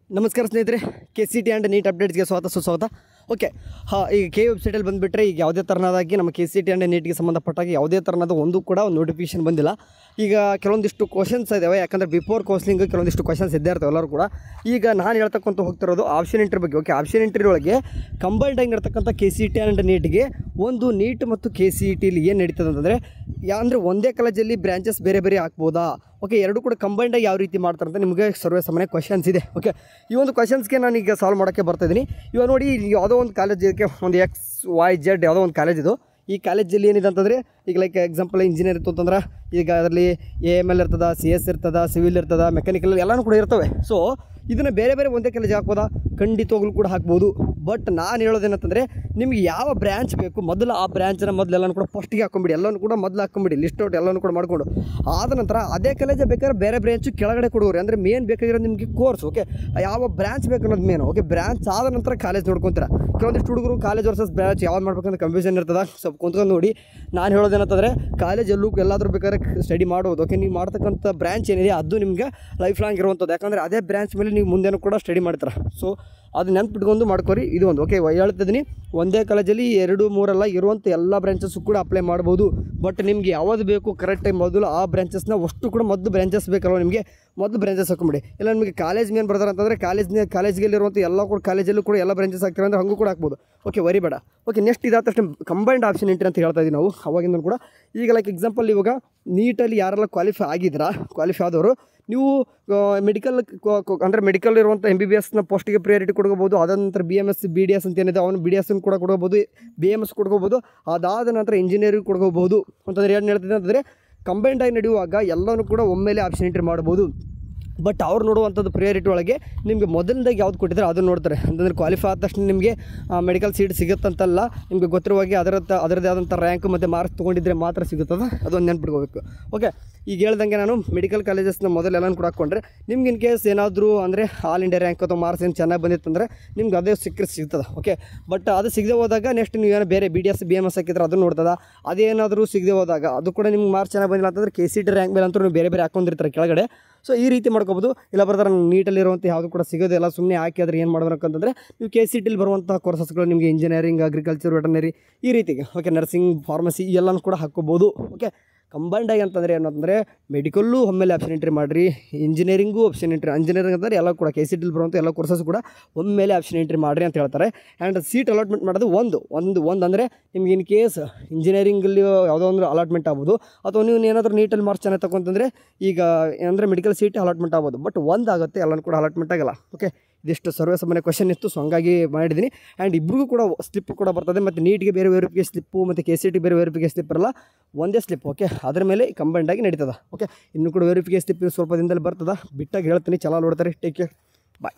ನಮಸ್ಕಾರ ಸ್ನೇಹಿತರೆ, KCET and neat ಅಪ್ಡೇಟ್ಸ್ಗೆ ಸುಸ್ವಾಗತ. ಓಕೆ, ಈಗ ಕೆ ವೆಬ್ಸೈಟಲ್ಲಿ ಬಂದುಬಿಟ್ರೆ ಈಗ ಯಾವುದೇ ಥರನಾದಾಗಿ ನಮ್ಮ KCET ಆ್ಯಂಡ್ ನೀಟ್ಗೆ ಸಂಬಂಧಪಟ್ಟಾಗ ಯಾವುದೇ ಥರನಾದ ಒಂದು ಕೂಡ ಒಂದು ನೋಟಿಫಿಕೇಷನ್ ಬಂದಿಲ್ಲ. ಈಗ ಕೆಲವೊಂದಿಷ್ಟು ಕ್ವಶನ್ಸ್ ಇದ್ದಾವೆ, ಯಾಕಂದರೆ ಬಿಫೋರ್ ಕೌನ್ಸಿಲಿಂಗ್ ಕೆಲವೊಂದಿಷ್ಟು ಕ್ವಶನ್ಸ್ ಇದ್ದೇ ಇರ್ತವೆ ಎಲ್ಲರೂ ಕೂಡ. ಈಗ ನಾನು ಹೇಳ್ತಕ್ಕಂಥ ಹೋಗ್ತಿರೋದು ಆಪ್ಷನ್ ಇಂಟ್ರಿ ಬಗ್ಗೆ. ಓಕೆ, ಆಪ್ಷನ್ ಇಂಟ್ರಿ ಒಳಗೆ ಕಂಬೈನ್ಡ್ ಆಗಿ ನಡ್ತಕ್ಕಂಥ KCET ಆ್ಯಂಡ್ ನೀಟ್ಗೆ ಒಂದು ನೀಟ್ ಮತ್ತು KCETಲಿ ಏನು ನಡೀತದೆ ಅಂತಂದರೆ, ಅಂದರೆ ಒಂದೇ ಕಾಲೇಜಲ್ಲಿ ಬ್ರಾಂಚಸ್ ಬೇರೆ ಬೇರೆ ಹಾಕ್ಬೋದಾ? ಓಕೆ, ಎರಡು ಕೂಡ ಕಂಬೈಂಡಾಗಿ ಯಾವ ರೀತಿ ಮಾಡ್ತಾರೆ ಅಂತ ನಿಮಗೆ ಸರ್ವೇ ಸಾಮಾನ್ಯ ಕ್ವಶನ್ಸ್ ಇದೆ. ಓಕೆ, ಈ ಒಂದು ಕ್ವಶನ್ಸ್ಗೆ ನಾನು ಈಗ ಸಾಲ್ವ್ ಮಾಡೋಕ್ಕೆ ಬರ್ತಾಯಿದ್ದೀನಿ. ಇವಾಗ ನೋಡಿ, ಯಾವುದೋ ಒಂದು ಕಾಲೇಜ್ ಇದಕ್ಕೆ ಒಂದು XYZ ಯಾವುದೋ ಒಂದು ಕಾಲೇಜ್ ಇದು. ಈ ಕಾಲೇಜಲ್ಲಿ ಏನಿದೆ ಅಂತಂದರೆ, ಈಗ ಲೈಕ್ ಎಕ್ಸಾಂಪಲ್ ಇಂಜಿನಿಯರ್ ಇತ್ತು ಅಂತಂದ್ರೆ ಈಗ ಅದರಲ್ಲಿ AML ಇರ್ತದೆ, CS ಇರ್ತದೆ, ಸಿವಿಲ್ ಇರ್ತದೆ, ಮೆಕ್ಯಾನಿಕಲ್ ಎಲ್ಲನೂ ಕೂಡ ಇರ್ತವೆ. ಸೊ ಇದನ್ನು ಬೇರೆ ಬೇರೆ ಒಂದೇ ಕಾಲೇಜ್ ಹಾಕ್ಬೋದಾ? ಖಂಡಿತವಾಗ್ಲೂ ಕೂಡ ಹಾಕ್ಬೋದು. ಬಟ್ ನಾನು ಹೇಳೋದೇನಂತಂದರೆ, ನಿಮಗೆ ಯಾವ ಬ್ರ್ಯಾಂಚ್ ಬೇಕು ಮೊದಲು ಆ ಬ್ರ್ಯಾಂಚನ್ನು ಮೊದಲು ಎಲ್ಲನೂ ಕೂಡ ಫಸ್ಟಿಗೆ ಹಾಕ್ಕೊಂಬಿಡಿ, ಎಲ್ಲನೂ ಕೂಡ ಮೊದಲು ಹಾಕ್ಕೊಂಬಿಡಿ, ಲಿಸ್ಟ್ ಔಟ್ ಎಲ್ಲನೂ ಕೂಡ ಮಾಡಿಕೊಂಡು ಆದ ನಂತರ ಅದೇ ಕಾಲೇಜೇ ಬೇಕಾದ್ರೆ ಬೇರೆ ಬ್ರ್ಯಾಂಚು ಕೆಳಗಡೆ ಕೊಡೋರು. ಅಂದರೆ ಮೇನ್ ಬೇಕಾಗಿರೋದು ನಿಮಗೆ ಕೋರ್ಸ್. ಓಕೆ, ಯಾವ ಬ್ರ್ಯಾಂಚ್ ಬೇಕು ಅನ್ನೋದು ಮೇನು. ಓಕೆ, ಬ್ರ್ಯಾಂಚ್ ಆದ ನಂತರ ಕಾಲೇಜ್ ನೋಡ್ಕೊತೀರ. ಕೆಲವೊಂದಿಷ್ಟು ಹುಡುಗರು ಕಾಲೇಜ್ ವರ್ಸಸ್ ಬ್ರ್ಯಾಂಚ್ ಯಾವ್ದು ಮಾಡ್ಬೇಕಂತ ಕನ್ಫ್ಯೂಷನ್ ಇರ್ತದೆ. ಸ್ವಲ್ಪ ಕುಂತ್ಕೊಂಡು ನೋಡಿ, ನಾನು ಹೇಳೋದೇನಂತಂದರೆ ಕಾಲೇಜ್ ಎಲ್ಲಾದರೂ ಬೇಕಾದ್ರೆ ಸ್ಟಡಿ ಮಾಡ್ಬೋದು. ಓಕೆ, ನೀವು ಮಾಡ್ತಕ್ಕಂಥ ಬ್ರ್ಯಾಂಚ್ ಏನಿದೆ ಅದು ನಿಮ್ಗೆ ಲೈಫ್ ಲಾಂಗ್ ಇರುವಂಥದ್ದು. ಯಾಕಂದರೆ ಅದೇ ಬ್ರ್ಯಾಂಚ್ ಮೇಲೆ ನೀವು ಮುಂದೆನೂ ಕೂಡ ಸ್ಟಡಿ ಮಾಡ್ತಾರೆ. ಸೊ ಅದು ನೆನ್ಪಿಟ್ಕೊಂಡು ಮಾಡ್ಕೊರಿ. ಇದು ಒಂದು ಓಕೆ ಹೇಳ್ತಿದ್ದೀನಿ, ಒಂದೇ ಕಾಲೇಜಲ್ಲಿ 2-3 ಅಲ್ಲ ಇರುವಂಥ ಎಲ್ಲ ಬ್ರಾಂಚಸ್ಸು ಕೂಡ ಅಪ್ಲೈ ಮಾಡ್ಬೋದು. ಬಟ್ ನಿಮಗೆ ಯಾವುದು ಬೇಕು ಕರೆಕ್ಟಾಗಿ ಮೊದಲು ಆ ಬ್ರಾಂಚಸ್ನ ಅಷ್ಟು ಕೂಡ ಮೊದಲು ಬ್ರಾಂಚಸ್ ಬೇಕಲ್ವ ನಿಮಗೆ, ಮೊದಲು ಬ್ರಾಂಚಸ್ ಹಾಕೊಂಬಿಡಿ. ಇಲ್ಲ ನಿಮಗೆ ಕಾಲೇಜ್ ಮೇನ್ ಬರ್ತಾರೆ ಅಂತಂದರೆ ಕಾಲೇಜ್ಗೆಲ್ಲಿರುವಂಥ ಎಲ್ಲ ಕೂಡ ಕಾಲೇಜಲ್ಲೂ ಕೂಡ ಎಲ್ಲ ಬ್ರಾಂಚಸ್ ಹಾಕ್ತಾರೆ ಅಂದರೆ ಹಂಗೂ ಕೂಡ ಹಾಕ್ಬೋದು. ಓಕೆ, ವರಿ ಬೇಡ. ಓಕೆ, ನೆಕ್ಸ್ಟ್ ಇದಾದ ತಕ್ಷಣ ಕಂಬೈನ್ಡ್ ಆಪ್ಷನ್ ಎಂಟ್ರಿ ಅಂತ ಹೇಳ್ತಾ ಇದ್ದೀವಿ ನಾವು ಅವಾಗಿಂದ ಕೂಡ. ಈಗ ಲೈಕ್ ಎಕ್ಸಾಂಪಲ್, ಇವಾಗ ನೀಟಲ್ಲಿ ಯಾರೆಲ್ಲ ಕ್ವಾಲಿಫೈ ಆದವರು ನೀವು ಮೆಡಿಕಲ್ ಅಂದರೆ ಮೆಡಿಕಲ್ ಇರುವಂಥ MBBSನ ಪೋಸ್ಟಿಗೆ ಪ್ರಿಯಾರಿಟಿ ಕೊಡ್ಕೋಬೋದು. ಅದಾದ ನಂತರ BMS BDS ಅಂತ ಏನಿದೆ ಅವನು BDS ಕೂಡ ಕೊಡ್ಕೋಬೋದು, BMS ಕೊಡ್ಕೋಬೋದು. ಅದಾದ ನಂತರ ಇಂಜಿನಿಯರಿಂಗ್ ಕೊಡ್ಕೋಬೋದು. ಅಂತಂದರೆ ಏನು ಹೇಳ್ತಿದ್ದೆ ಅಂತಂದರೆ, ಕಂಬೈನ್ಡಾಗಿ ನಡೆಯುವಾಗ ಎಲ್ಲನೂ ಕೂಡ ಒಮ್ಮೆಲೆ ಆಪ್ಷನ್ ಎಂಟ್ರಿ ಮಾಡ್ಬೋದು. ಬಟ್ ಅವ್ರು ನೋಡುವಂಥದ್ದು ಪ್ರಿಯಾರಿಟಿ ಒಳಗೆ ನಿಮಗೆ ಮೊದಲನೇದಾಗಿ ಯಾವ್ದು ಕೊಟ್ಟಿದ್ದಾರೆ ಅದನ್ನು ನೋಡ್ತಾರೆ. ಅಂತಂದರೆ ಕ್ವಾಲಿಫೈ ಆದ ತಕ್ಷಣ ನಿಮಗೆ ಮೆಡಿಕಲ್ ಸೀಟ್ ಸಿಗುತ್ತಂತಲ್ಲ, ನಿಮಗೆ ಗೊತ್ತಿರುವಾಗೆ ಅದರದ್ದೇ ಆದಂಥ ರ್ಯಾಂಕ್ ಮತ್ತು ಮಾರ್ಕ್ಸ್ ತೊಗೊಂಡಿದ್ರೆ ಮಾತ್ರ ಸಿಗುತ್ತದೆ. ಅದೊಂದು ನೆನ್ಪಿಟ್ಕೋಬೇಕು. ಓಕೆ, ಈಗ ಹೇಳ್ದಂಗೆ ನಾನು ಮೆಡಿಕಲ್ ಕಾಲೇಜಸ್ನ ಮೊದಲೆಲ್ಲನೂ ಕೂಡ ಹಾಕ್ಕೊಂಡ್ರೆ ನಿಮ್ಗೆ ಇನ್ ಕೇಸ್ ಏನಾದರೂ ಅಂದರೆ ಆಲ್ ಇಂಡಿಯಾ ರ್ಯಾಂಕ್ ಅಥವಾ ಮಾರ್ಕ್ಸ್ ಏನು ಚೆನ್ನಾಗಿ ಬಂದಿತ್ತಂದರೆ ನಿಮ್ಗೆ ಅದೇ ಸಿಗ್ತದೆ. ಓಕೆ, ಬಟ್ ಅದು ಸಿಗದೆ ಹೋದಾಗ ನೆಕ್ಸ್ಟ್ ನೀವೇನೋ ಬೇರೆ BDS BMS ಹಾಕಿದ್ರೆ ಅದನ್ನು ನೋಡ್ತದೆ. ಅದೇನಾದರೂ ಸಿಗದೆ ಹೋದಾಗ ಅದು ಕೂಡ ನಿಮ್ಗೆ ಮಾರ್ಕ್ಸ್ ಚೆನ್ನಾಗಿ ಬಂದಿಲ್ಲ ಅಂತಂದರೆ KCET ರ್ಯಾಂಕ್ ಮೇಲೆ ಅಂತೂ ನೀವು ಬೇರೆ ಬೇರೆ ಹಾಕ್ಕೊಂಡಿರ್ತಾರೆ ಕೆಳಗಡೆ. ಸೊ ಈ ರೀತಿ ಮಾಡ್ಕೋಬೋದು. ಇಲ್ಲ ಬರ್ತಾರೆ ನೀಟಲ್ಲಿರುವಂಥ ಯಾವುದು ಕೂಡ ಸಿಗೋದಿಲ್ಲ, ಸುಮ್ಮನೆ ಹಾಕಿ ಆದರೆ ಏನು ಮಾಡಬೇಕಂತಂದರೆ ನೀವು KCETಲಿ ಬರುವಂಥ ಕೋರ್ಸಸ್ಗಳು ನಿಮಗೆ ಇಂಜಿನಿಯರಿಂಗ್, ಅಗ್ರಿಕಲ್ಚರ್, ವೆಟರ್ನರಿ ಈ ರೀತಿಗೆ. ಓಕೆ, ನರ್ಸಿಂಗ್, ಫಾರ್ಮಸಿ ಎಲ್ಲನೂ ಕೂಡ ಹಾಕ್ಕೋಬೋದು. ಓಕೆ, ಕಂಬೈನ್ಡಾಗಿ ಅಂತಂದರೆ ಏನಂತಂದರೆ ಮೆಡಿಕಲ್ಲು ಒಮ್ಮೆಲೆ ಆಪ್ಷನ್ ಎಂಟ್ರಿ ಮಾಡಿರಿ, ಇಂಜಿನಿಯರಿಂಗು ಆಪ್ಷನ್ ಎಂಟ್ರಿ, ಇಂಜಿನಿಯರಿಂಗ್ ಅಂತಂದರೆ ಎಲ್ಲ ಕೂಡ KCETಲಿ ಬರುವಂಥ ಎಲ್ಲ ಕೋರ್ಸಸ್ ಕೂಡ ಒಮ್ಮೆಲೆ ಆಪ್ಷನ್ ಎಂಟ್ರಿ ಮಾಡಿರಿ ಅಂತ ಹೇಳ್ತಾರೆ. ಆ್ಯಂಡ್ ಸೀಟ್ ಅಲಾಟ್ಮೆಂಟ್ ಮಾಡೋದು ಒಂದು ಅಂದರೆ ನಿಮ್ಗೆ ಇನ್ ಕೇಸ್ ಇಂಜಿನಿಯರಿಂಗಲ್ಲಿ ಯಾವುದೋ ಒಂದು ಅಲಾಟ್ಮೆಂಟ್ ಆಗ್ಬೋದು, ಅಥವಾ ನೀವು ಏನಾದರೂ ನೀಟಲ್ಲಿ ಮಾರ್ಕ್ಸ್ ಚೆನ್ನಾಗಿ ತಗೊಂತಂದರೆ ಈಗ ಅಂದರೆ ಮೆಡಿಕಲ್ ಸೀಟ್ ಅಲಾಟ್ಮೆಂಟ್ ಆಗ್ಬೋದು. ಬಟ್ ಒಂದಾಗುತ್ತೆ, ಎಲ್ಲನೂ ಕೂಡ ಅಲಾಟ್ಮೆಂಟ್ ಆಗಲ್ಲ. ಓಕೆ, ಇದಿಷ್ಟು ಸರ್ವೇ ಸಾಮಾನ್ಯ ಕ್ವಶನ್ ಇತ್ತು. ಸೊ ಹಂಗಾಗಿ ಮಾಡಿದ್ದೀನಿ. ಆ್ಯಂಡ್ ಇಬ್ಬರಿಗೂ ಕೂಡ ಸ್ಲಿಪ್ ಕೂಡ ಬರ್ತದೆ. ಮತ್ತು ನೀಟ್ಗೆ ಬೇರೆ ವೆರಿಫಿಕೇಷನ್ ಸ್ಲಿಪ್ಪು ಮತ್ತು KCET ಬೇರೆ ವೆರಿಫಿಕೇಷನ್ ಸ್ಲಿಪ್ ಇರಲ್ಲ, ಒಂದೇ ಸ್ಲಿಪ್. ಓಕೆ, ಅದರ ಮೇಲೆ ಕಂಬೈನ್ಡಾಗಿ ನಡೀತದೆ. ಓಕೆ, ಇನ್ನೂ ಕೂಡ ವೆರಿಫಿಕೇಷನ್ ಸ್ಲಿಪ್ ಸ್ವಲ್ಪ ದಿನದಲ್ಲಿ ಬರ್ತದೆ. ಬಿಟ್ಟಾಗಿ ಹೇಳ್ತೀನಿ, ಚಲೋ ನೋಡ್ತಾರೆ. ಟೇಕ್ ಕೇರ್, ಬಾಯ್.